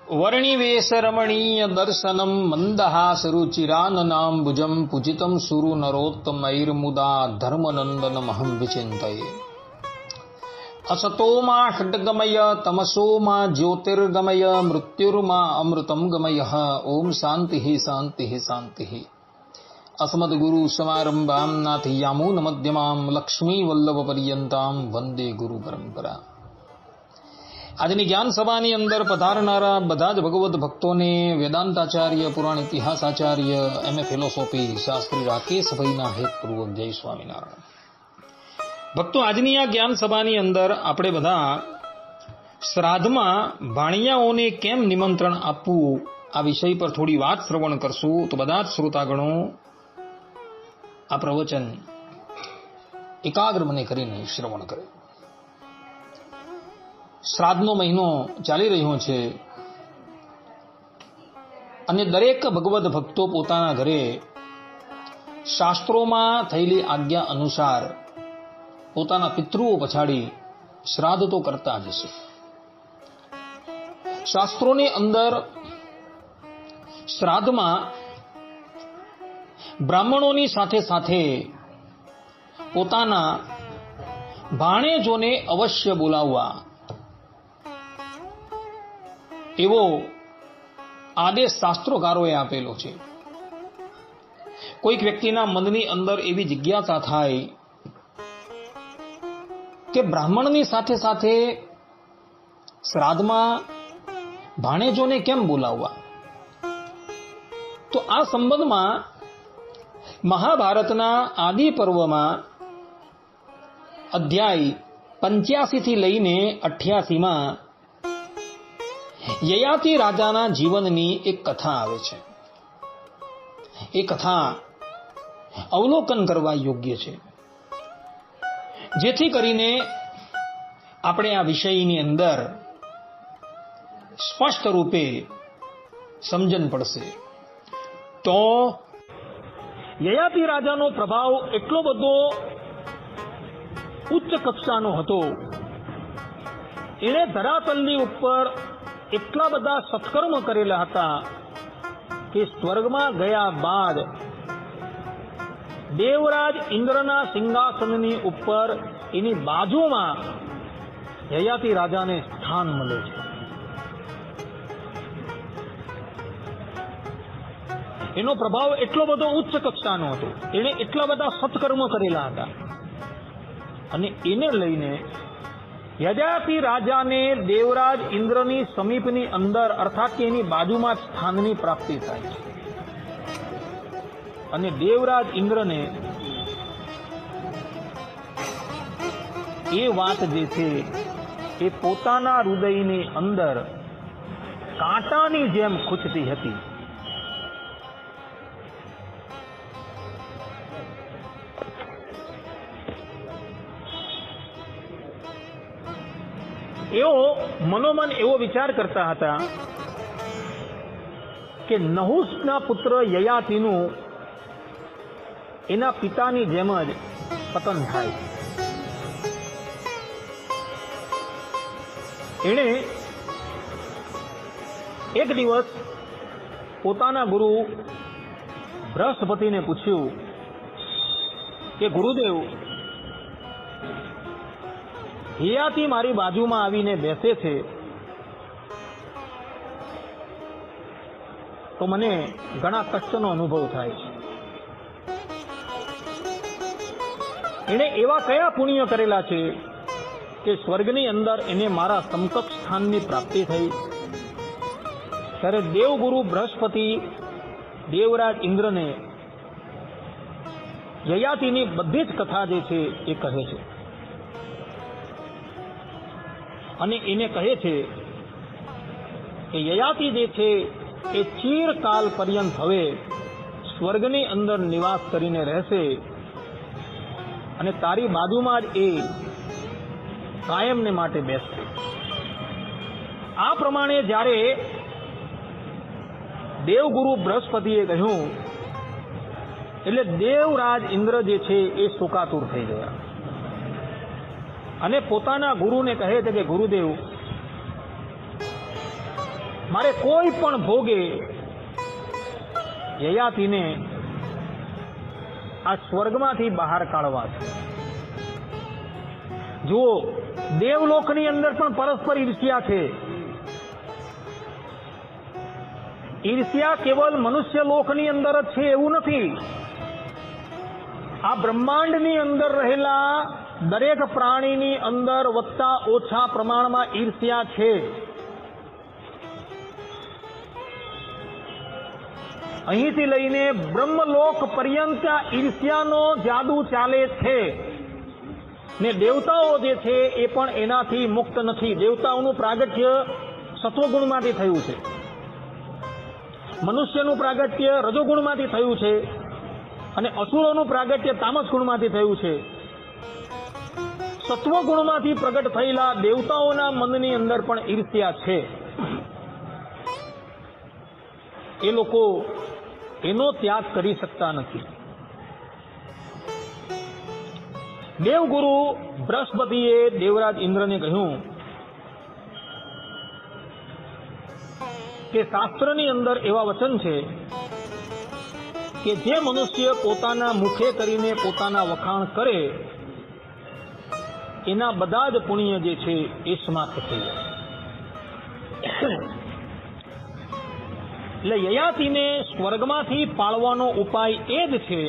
વર્ણિવેશ રમણીય દર્શનમ મંદહાસ રુચિરાનનાંબુજમ પૂજિતમ સુરુ નરોત્તમૈર્મુદા ધર્મનંદનમહં વિચિંતયે. અસતોમા ષડ્ગમય તમસોમા જ્યોતિર્ગમય મૃત્યુર્મા અમૃતમ ગમય. ઓમ શાંતિ શાંતિ શાંતિ. અસ્મદ્ગુરુ સમારંભામ નાથયામૂન મધ્યમામ લક્ષ્મી વલ્લભ પર્યંતામ વંદે ગુરુ પરંપરા. આજની જ્ઞાન સભાની અંદર પધારનારા બધા જ ભગવત ભક્તોને વેદાંતાચાર્ય, પુરાણ ઇતિહાસાચાર્ય, એમએ ફિલોસોફી શાસ્ત્રી રાકેશભાઈના હેતપૂર્વક જય સ્વામિનારાયણ. ભક્તો, આજની આ જ્ઞાન સભાની અંદર આપણે બધા શ્રાદ્ધમાં ભાણિયાઓને કેમ નિમંત્રણ આપવું આ વિષય પર થોડી વાત શ્રવણ કરશું. તો બધા જ શ્રોતાગણો આ પ્રવચન એકાગ્ર મને કરીને શ્રવણ કરે. શ્રાદ્ધનો મહિનો ચાલી રહ્યો છે અને દરેક ભગવદ ભક્તો પોતાના ઘરે શાસ્ત્રોમાં થયેલી આજ્ઞા અનુસાર પોતાના પિતૃઓ પછાડી શ્રાદ્ધ તો કરતા જ હશે. શાસ્ત્રોની અંદર શ્રાદ્ધમાં બ્રાહ્મણોની સાથે સાથે પોતાના ભાણેજોને અવશ્ય બોલાવવા એવો આદેશ શાસ્ત્રોકારોએ આપેલો છે. કોઈક વ્યક્તિના મનની અંદર એવી જિજ્ઞાસા થાય કે બ્રાહ્મણની સાથે સાથે શ્રાદ્ધમાં ભાણેજોને કેમ બોલાવવા? તો આ સંબંધમાં મહાભારતના આદિ પર્વમાં અધ્યાય 85 થી લઈને 88માં યયાતિ રાજાના જીવનની એક કથા આવે છે. એ કથા અવલોકન કરવા યોગ્ય છે, જેથી કરીને આપણે આ વિષયની અંદર સ્પષ્ટ રૂપે સમજણ પડશે. તો યયાતિ રાજાનો પ્રભાવ એટલો બધો ઉચ્ચ કક્ષાનો હતો, એણે ધરાતલની ઉપર એટલા બધા સત્કર્મ કરેલા હતા કે સ્વર્ગમાં ગયા બાદ દેવરાજ ઇન્દ્રના સિંહાસનની ઉપર એની બાજુમાં યયાતિ રાજાને સ્થાન મળે છે. એનો પ્રભાવ એટલો બધો ઉચ્ચ કક્ષાનો હતો, એણે એટલા બધા સત્કર્મ કરેલા હતા અને એને લઈને યયાતિ રાજાને દેવરાજ ઇન્દ્રની સમીપની અંદર અર્થાત કે એની બાજુમાં જ સ્થાનની પ્રાપ્તિ થાય છે. અને દેવરાજ ઇન્દ્રને એ વાત જે છે એ પોતાના હૃદયની અંદર કાંટાની જેમ ખૂંચતી હતી. એવો મનોમન એવો વિચાર કરતા હતા કે નહુષના પુત્ર યયાતિનું એના પિતાની જેમ જ પતન થાય. એણે એક દિવસ પોતાના ગુરુ બૃહસ્પતિને પૂછ્યું કે ગુરુદેવ, યયાતિ મારી બાજુમાં આવીને બેસે છે તો મને ઘણા કષ્ટનો અનુભવ થાય છે. એણે એવા કયા પુણ્ય કરેલા છે કે સ્વર્ગની અંદર એને મારા સમકક્ષ સ્થાનની પ્રાપ્તિ થઈ? ત્યારે દેવગુરુ બૃહસ્પતિ દેવરાજ ઇન્દ્રને યયાતિની બધી જ કથા જે છે એ કહે છે અને એને કહે છે કે યયાતિ જે છે એ ચિરકાલ પર્યંત હવે સ્વર્ગની અંદર નિવાસ કરીને રહેશે અને તારી બાજુમાં જ એ કાયમને માટે બેસશે. આ પ્રમાણે જ્યારે દેવગુરુ બૃહસ્પતિએ કહ્યું એટલે દેવરાજ ઇન્દ્ર જે છે એ શોકાતુર થઈ ગયા અને પોતાના ગુરુને કહે છે કે ગુરુદેવ, મારે કોઈ પણ ભોગે યયાતિને આ સ્વર્ગમાંથી બહાર કાઢવા છે. જુઓ, દેવલોકની અંદર પણ પરસ્પર ઈર્ષ્યા છે. ઈર્ષ્યા કેવલ મનુષ્ય લોકની અંદર જ છે એવું નથી. આ બ્રહ્માંડની અંદર રહેલા દરેક પ્રાણીની અંદર વધતા ઓછા પ્રમાણમાં ઈર્ષ્યા છે. અહીંથી લઈને બ્રહ્મલોક પર્યંત ઈર્ષ્યાનો જાદુ ચાલે છે. ને દેવતાઓ જે છે એ પણ એનાથી મુક્ત નથી. દેવતાઓનું પ્રાગટ્ય સત્વગુણમાંથી થયું છે, મનુષ્યનું પ્રાગટ્ય રજોગુણમાંથી થયું છે, અને અસુરોનું પ્રાગટ્ય તામસ ગુણમાંથી થયું છે. સત્વગુણમાંથી પ્રગટ થયેલા દેવતાઓના મનની અંદર પણ ઈર્ષ્યા છે. એ લોકો એનો ત્યાગ કરી શકતા નથી. દેવગુરુ બૃહસ્પતિએ દેવરાજ ઇન્દ્રને કહ્યું કે શાસ્ત્રની અંદર એવા વચન છે કે જે મનુષ્ય પોતાના મુખે કરીને પોતાના વખાણ કરે એના બધા જ પુણ્ય જે છે એ સમાપ્ત થઈ જાય. એટલે યયાતિને સ્વર્ગમાંથી પાળવાનો ઉપાય એ જ છે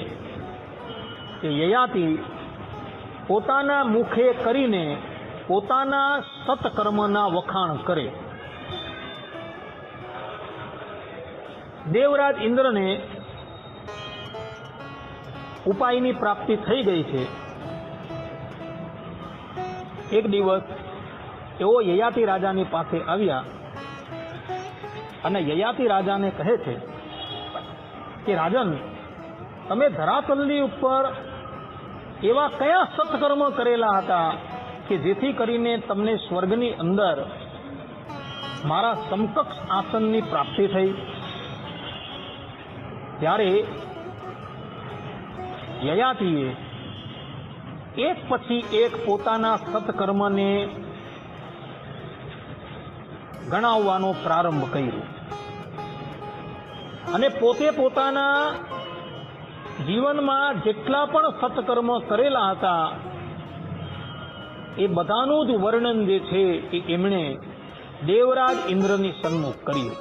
કે યયાતિ પોતાના મુખે કરીને પોતાના સત્કર્મના વખાણ કરે. દેવરાજ ઇન્દ્રને ઉપાયની પ્રાપ્તિ થઈ ગઈ છે. એક દિવસ એઓ યયાતિ રાજાની પાસે આવ્યા અને યયાતિ રાજાને કહે છે કે રાજન, તમે ધરાતલની ઉપર એવા કયા સત્કર્મ કરેલા હતા કે જેથી કરીને તમને સ્વર્ગની અંદર મારા સમકક્ષ આસનની પ્રાપ્તિ થઈ? ત્યારે યયાતિએ એક પછી એક પોતાના સત્કર્મને ગણાવવાનો પ્રારંભ કર્યો અને પોતે પોતાના જીવનમાં જેટલા પણ સત્કર્મ કરેલા હતા એ બધાનું જ વર્ણન જે છે એ એમણે દેવરાજ ઇન્દ્રની સન્મુખ કર્યું.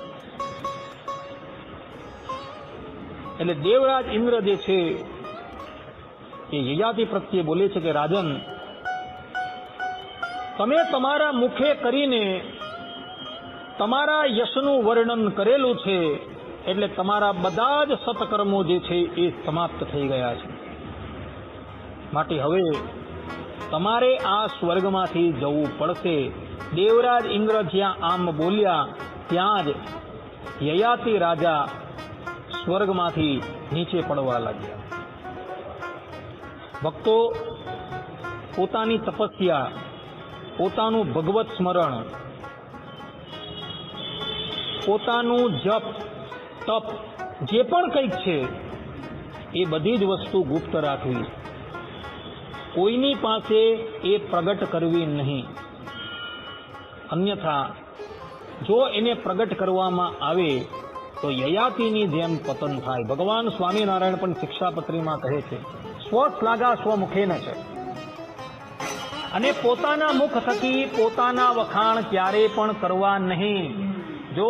એટલે દેવરાજ ઇન્દ્ર જે છે એ યયાતિ પ્રત્યે બોલે છે કે રાજન, તમે તમારા મુખે કરીને તમારા યશનું વર્ણન કરેલું છે, એટલે તમારા બધા જ સત્કર્મો જે છે એ સમાપ્ત થઈ ગયા છે. માટે હવે તમારે આ સ્વર્ગમાંથી જવું પડશે. દેવરાજ ઇન્દ્ર જ્યાં આમ બોલ્યા ત્યાં જ યયાતિ રાજા સ્વર્ગમાંથી નીચે પડવા લાગ્યા. ભક્તો પોતાની તપસ્યા, પોતાનું ભગવત સ્મરણ, પોતાનું જપ તપ જે પણ કંઈક છે એ બધી જ વસ્તુ ગુપ્ત રાખવી, કોઈની પાસે એ પ્રગટ કરવી નહીં. અન્યથા જો એને પ્રગટ કરવામાં આવે તો યયાતિની જેમ પતન થાય. ભગવાન સ્વામિનારાયણ પણ શિક્ષાપત્રીમાં કહે છે, સ્વશ્લાઘા સ્વમુખેન છે. અને પોતાના મુખ થકી પોતાના વખાણ ક્યારેય પણ કરવા નહીં. જો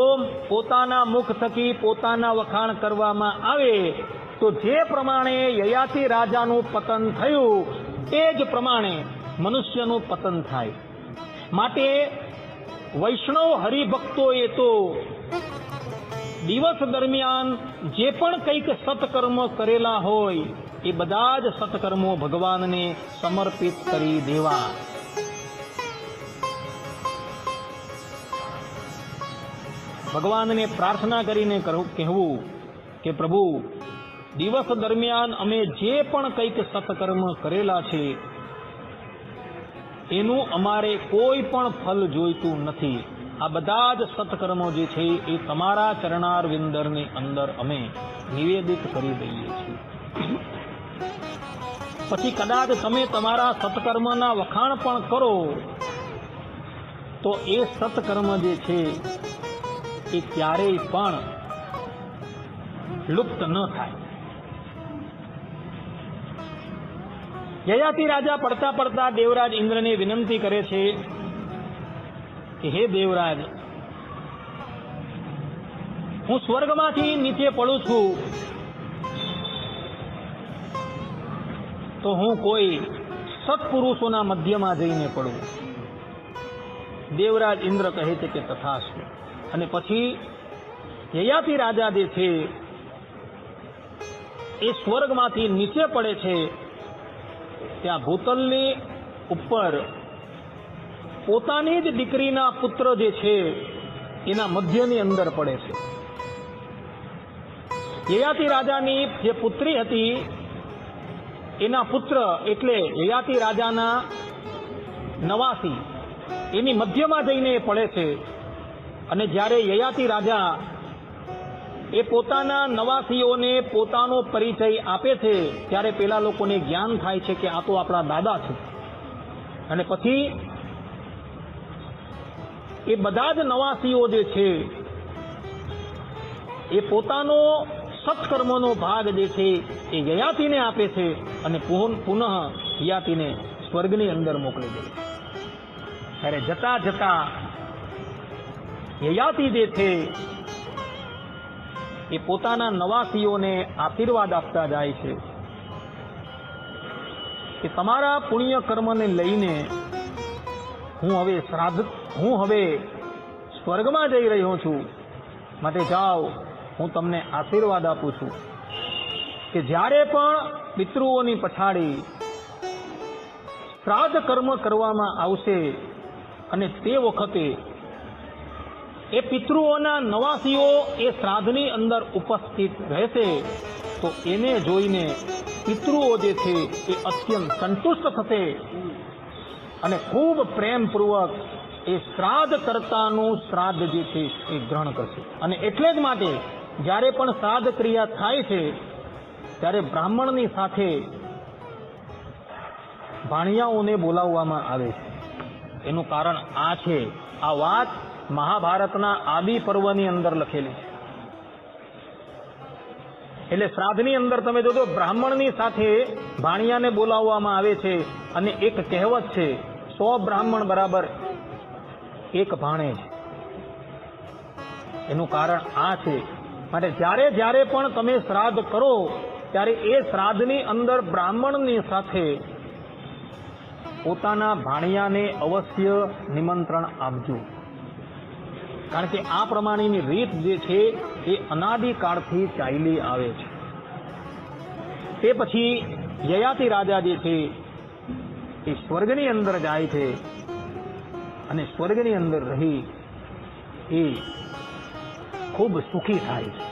પોતાના મુખ થકી પોતાના વખાણ કરવામાં આવે તો જે પ્રમાણે યયાતિ રાજાનું પતન થયું તે જ પ્રમાણે મનુષ્યનું પતન થાય. માટે વૈષ્ણવ હરિભક્તોએ તો દિવસ દરમિયાન જે પણ કંઈક સત્કર્મ કરેલા હોય એ બધા જ સત્કર્મો ભગવાનને સમર્પિત કરી દેવા. ભગવાનને પ્રાર્થના કરીને કહેવું કે પ્રભુ, દિવસ દરમિયાન અમે જે પણ કંઈક સત્કર્મ કરેલા છે એનું અમારે કોઈ પણ ફલ જોઈતું નથી. આ બધા જ સત્કર્મો જે છે એ તમારા ચરણારવિંદરની અંદર અમે નિવેદિત કરી દઈએ છીએ. પછી કદાચ તમે તમારા સત્કર્મના વખાણ પણ કરો તો એ સત્કર્મ જે છે એ ક્યારેય પણ લુપ્ત ન થાય. યયાતિ રાજા પડતા પડતા દેવરાજ ઇન્દ્રને વિનંતી કરે છે કે હે દેવરાજ, હું સ્વર્ગમાંથી નીચે પડું છું તો હું કોઈ સત્પુરુષોના મધ્યમાં જઈને પડું. દેવરાજ ઇન્દ્ર કહે છે કે તથાસ્તુ. અને પછી યયાતિ રાજા જે છે એ સ્વર્ગમાંથી નીચે પડે છે. ત્યાં ભૂતલની ઉપર પોતાની જ દીકરીના પુત્ર જે છે એના મધ્યની અંદર પડે છે. યયાતિ રાજાની જે પુત્રી હતી એના પુત્ર એટલે યયાતિ રાજાના નવાસી એની મધ્યમાં જઈને એ પડે છે. અને જ્યારે યયાતિ રાજા એ પોતાના નવાસીઓને પોતાનો પરિચય આપે છે ત્યારે પેલા લોકોને જ્ઞાન થાય છે કે આ તો આપણા દાદા છે. અને પછી એ બધા જ નવાસીઓ જે છે એ પોતાનો સત્કર્મનો ભાગ જે છે એ યયાતિને આપે છે અને પુનઃ યયાતિને સ્વર્ગની અંદર મોકલી દે. ત્યારે જતા જતા યયાતિ જે છે એ પોતાના નવાસીઓને આશીર્વાદ આપતા જાય છે કે તમારા પુણ્ય કર્મને લઈને હું હવે સ્વર્ગમાં જઈ રહ્યો છું. માટે જાઓ, હું તમને આશીર્વાદ આપું છું કે જ્યારે પણ પિતૃઓની પછાડી શ્રાદ્ધ કર્મ કરવામાં આવશે અને તે વખતે એ પિતૃઓના નવાસીઓ એ શ્રાદ્ધની અંદર ઉપસ્થિત રહેશે તો એને જોઈને પિતૃઓ જે છે એ અત્યંત સંતુષ્ટ થશે અને ખૂબ પ્રેમપૂર્વક એ શ્રાદ્ધ કર્તાનું શ્રાદ્ધ જે છે એ ગ્રહણ કરશે. અને એટલે જ માટે જ્યારે પણ શ્રાદ્ધ ક્રિયા થાય છે ત્યારે બ્રાહ્મણની સાથે ભાણિયાઓને બોલાવવામાં આવે છે. એનું કારણ આ છે, આ વાત મહાભારતના આદિ પર્વની અંદર લખેલી છે. એટલે શ્રાદ્ધની અંદર તમે જોજો બ્રાહ્મણની સાથે ભાણિયાને બોલાવવામાં આવે છે. અને એક કહેવત છે, 100 બ્રાહ્મણ બરાબર એક ભાણેજ. એનું કારણ આ છે. માટે જ્યારે પણ તમે શ્રાદ્ધ કરો ત્યારે એ શ્રાદ્ધની અંદર બ્રાહ્મણની સાથે પોતાના ભાણિયાને અવશ્ય નિમંત્રણ આપજો. કારણ કે આ પ્રમાણેની રીત જે છે એ અનાદિકાળથી ચાલી આવે છે. તે પછી યયાતિ રાજા જે છે એ સ્વર્ગની અંદર જાય છે અને સ્વર્ગની અંદર રહી એ ખૂબ સુખી થાય છે.